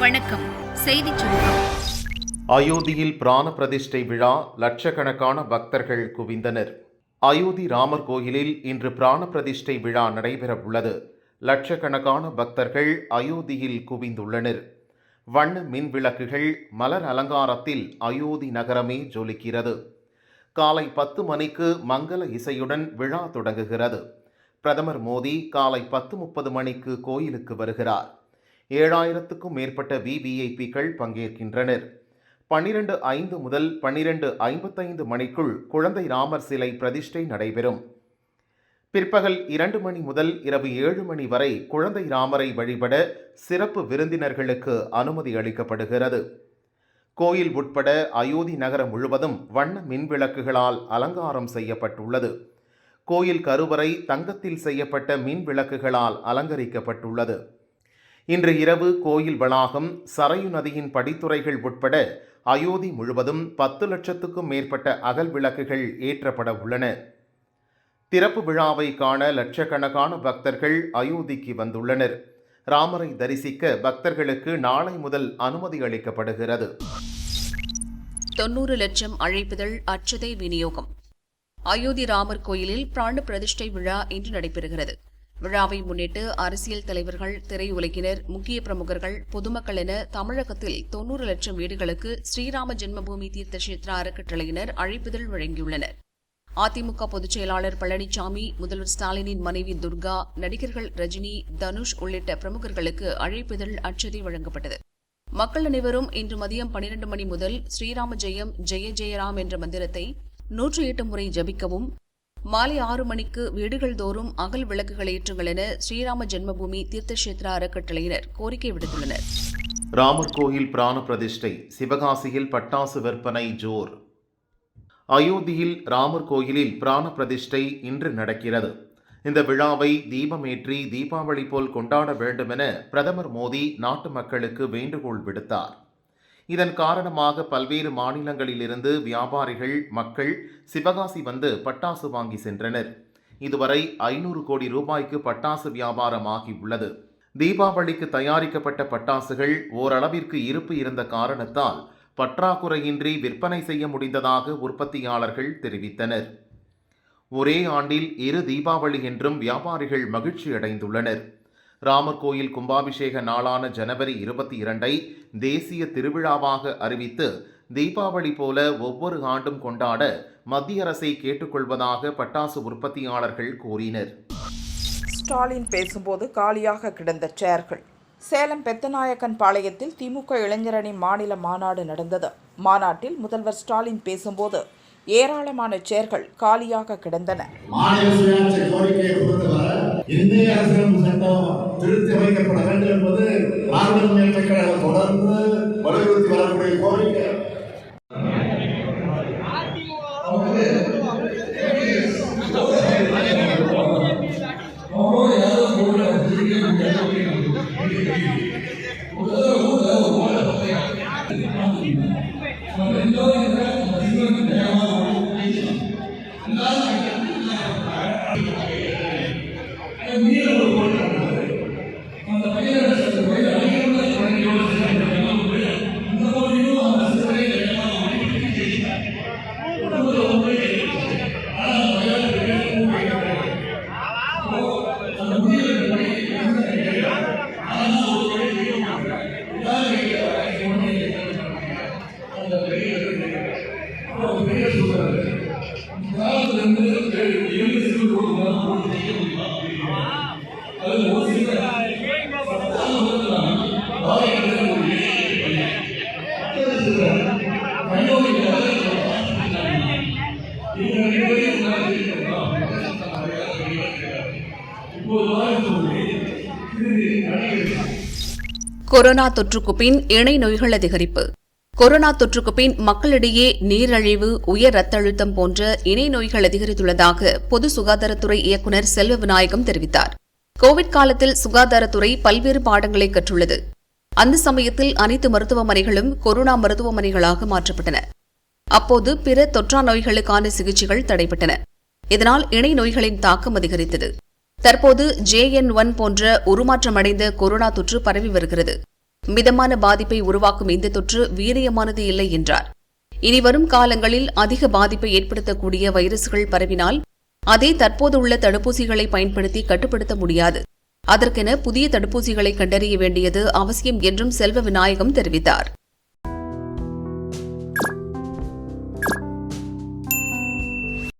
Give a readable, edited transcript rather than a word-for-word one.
வணக்கம். செய்திச் சுருக்கம். அயோத்தியில் பிராண பிரதிஷ்டை விழா, லட்சக்கணக்கான பக்தர்கள் குவிந்தனர். அயோத்தி ராமர் கோயிலில் இன்று பிராண பிரதிஷ்டை விழா நடைபெறவுள்ளது. லட்சக்கணக்கான பக்தர்கள் அயோத்தியில் குவிந்துள்ளனர். வண்ண மின் விளக்குகள், மலர் அலங்காரத்தில் அயோத்தி நகரமே ஜொலிக்கிறது. காலை 10 மணிக்கு மங்கள இசையுடன் விழா தொடங்குகிறது. பிரதமர் மோடி காலை 10:30 மணிக்கு கோயிலுக்கு வருகிறார். 7000க்கும் மேற்பட்ட விவிஐபிக்கள் பங்கேற்கின்றனர். 12:05 முதல் 12:55 மணிக்குள் குழந்தை ராமர் சிலை பிரதிஷ்டை நடைபெறும். பிற்பகல் 2 மணி முதல் இரவு 7 மணி வரை குழந்தை ராமரை வழிபட சிறப்பு விருந்தினர்களுக்கு அனுமதி அளிக்கப்படுகிறது. கோயில் உட்பட அயோத்தி நகரம் முழுவதும் வண்ண மின்விளக்குகளால் அலங்காரம் செய்யப்பட்டுள்ளது. கோயில் கருவறை தங்கத்தில் செய்யப்பட்ட மின் விளக்குகளால் அலங்கரிக்கப்பட்டுள்ளது. இன்று இரவு கோயில் வளாகம், சரையு நதியின் படித்துறைகள் உட்பட அயோத்தி முழுவதும் 10 லட்சத்துக்கும் மேற்பட்ட அகல் விளக்குகள் ஏற்றப்பட உள்ளன. திறப்பு விழாவை காண லட்சக்கணக்கான பக்தர்கள் அயோத்திக்கு வந்துள்ளனர். ராமரை தரிசிக்க பக்தர்களுக்கு நாளை முதல் அனுமதி அளிக்கப்படுகிறது. 90 லட்சம் அழைப்புதல் அட்சதை விநியோகம். அயோத்தி ராமர் கோயிலில் பிராண பிரதிஷ்டை விழா இன்று நடைபெறுகிறது. விழாவை முன்னிட்டு அரசியல் தலைவர்கள், திரையுலகினர், முக்கிய பிரமுகர்கள், பொதுமக்கள் என தமிழகத்தில் 90 லட்சம் வீடுகளுக்கு ஸ்ரீராம ஜென்மபூமி தீர்த்த கஷேத்ரா அறக்கட்டளையினர் அழைப்புதல் வழங்கியுள்ளனர். அதிமுக பொதுச் செயலாளர் பழனிசாமி, முதல்வர் ஸ்டாலினின் மனைவி துர்கா, நடிகர்கள் ரஜினி, தனுஷ் உள்ளிட்ட பிரமுகர்களுக்கு அழைப்புதல் அட்சதை வழங்கப்பட்டது. மக்கள் அனைவரும் இன்று மதியம் 12 மணி முதல் ஸ்ரீராம ஜெயம் ஜெய ஜெயராம் என்ற மந்திரத்தை 108 முறை ஜபிக்கவும், மாலை 6 மணிக்கு வீடுகள் தோறும் அகல் விளக்குகள் ஏற்றுங்கள் என ஸ்ரீராம ஜென்மபூமி தீர்த்த கஷேத்ரா அறக்கட்டளையினர் கோரிக்கை விடுத்துள்ளனர். ராமர் கோயில் பிராண பிரதிஷ்டை. சிவகாசியில் பட்டாசு விற்பனை ஜோர். அயோத்தியில் ராமர் கோயிலில் பிராண பிரதிஷ்டை இன்று நடக்கிறது. இந்த விழாவை தீபமேற்றி தீபாவளி போல் கொண்டாட வேண்டும் என பிரதமர் மோடி நாட்டு மக்களுக்கு வேண்டுகோள் விடுத்தார். இதன் காரணமாக பல்வேறு மாநிலங்களிலிருந்து வியாபாரிகள், மக்கள் சிவகாசி வந்து பட்டாசு வாங்கி சென்றனர். இதுவரை 500 கோடி ரூபாய்க்கு பட்டாசு வியாபாரம் ஆகியுள்ளது. தீபாவளிக்கு தயாரிக்கப்பட்ட பட்டாசுகள் ஓரளவிற்கு இருப்பு இருந்த காரணத்தால் பற்றாக்குறையின்றி விற்பனை செய்ய முடிந்ததாக உற்பத்தியாளர்கள் தெரிவித்தனர். ஒரே ஆண்டில் 2 தீபாவளி என்றும் வியாபாரிகள் மகிழ்ச்சி அடைந்துள்ளனர். ராமர் கோயில் கும்பாபிஷேக நாளான ஜனவரி 22 தேசிய திருவிழாவாக அறிவித்து தீபாவளி போல ஒவ்வொரு ஆண்டும் கொண்டாட மத்திய அரசை கேட்டுக்கொள்வதாக பட்டாசு உற்பத்தியாளர்கள் கூறினர். ஸ்டாலின் பேசும்போது காலியாக கிடந்த சேர்கள். சேலம் பெத்தநாயக்கன் பாளையத்தில் திமுக இளைஞரணி மாநில மாநாடு நடந்தது. மாநாட்டில் முதல்வர் ஸ்டாலின் பேசும்போது ஏராளமான சேர்கள் காலியாக கிடந்தன. மாநில சுயாட்சி கோரிக்கையை பொறுத்தவரை இந்திய அரசியல் சட்டம் திருத்தி வைக்கப்பட வேண்டும் என்பது திராவிட முன்னேற்ற கழகம் தொடர்ந்து வலியுறுத்தி வரக்கூடிய கோரிக்கை. கொரோனா தொற்றுக்கு பின் இணை நோய்கள் அதிகரிப்பு. கொரோனா தொற்றுக்கு பின் மக்களிடையே நீரிழிவு, உயர் ரத்த அழுத்தம் போன்ற இணை நோய்கள் அதிகரித்துள்ளதாக பொது சுகாதாரத்துறை இயக்குநர் செல்வ விநாயகம் தெரிவித்தார். கோவிட் காலத்தில் சுகாதாரத்துறை பல்வேறு பாடங்களை கற்றுள்ளது. அந்த சமயத்தில் அனைத்து மருத்துவமனைகளும் கொரோனா மருத்துவமனைகளாக மாற்றப்பட்டன. அப்போது பிற தொற்றா நோய்களுக்கான சிகிச்சைகள் தடைபட்டன. இதனால் இணை நோய்களின் தாக்கம் அதிகரித்தது. தற்போது JN1 போன்ற உருமாற்றமடைந்த கொரோனா தொற்று பரவி வருகிறது. மிதமான பாதிப்பை உருவாக்கும் இந்த தொற்று வீரியமானது இல்லை என்றார். இனிவரும் காலங்களில் அதிக பாதிப்பை ஏற்படுத்தக்கூடிய வைரஸ்கள் பரவினால் அதை தற்போதுள்ள தடுப்பூசிகளை பயன்படுத்தி கட்டுப்படுத்த முடியாது. அதற்கென புதிய தடுப்பூசிகளை கண்டறிய வேண்டியது அவசியம் என்றும் செல்வ விநாயகம் தெரிவித்தார்.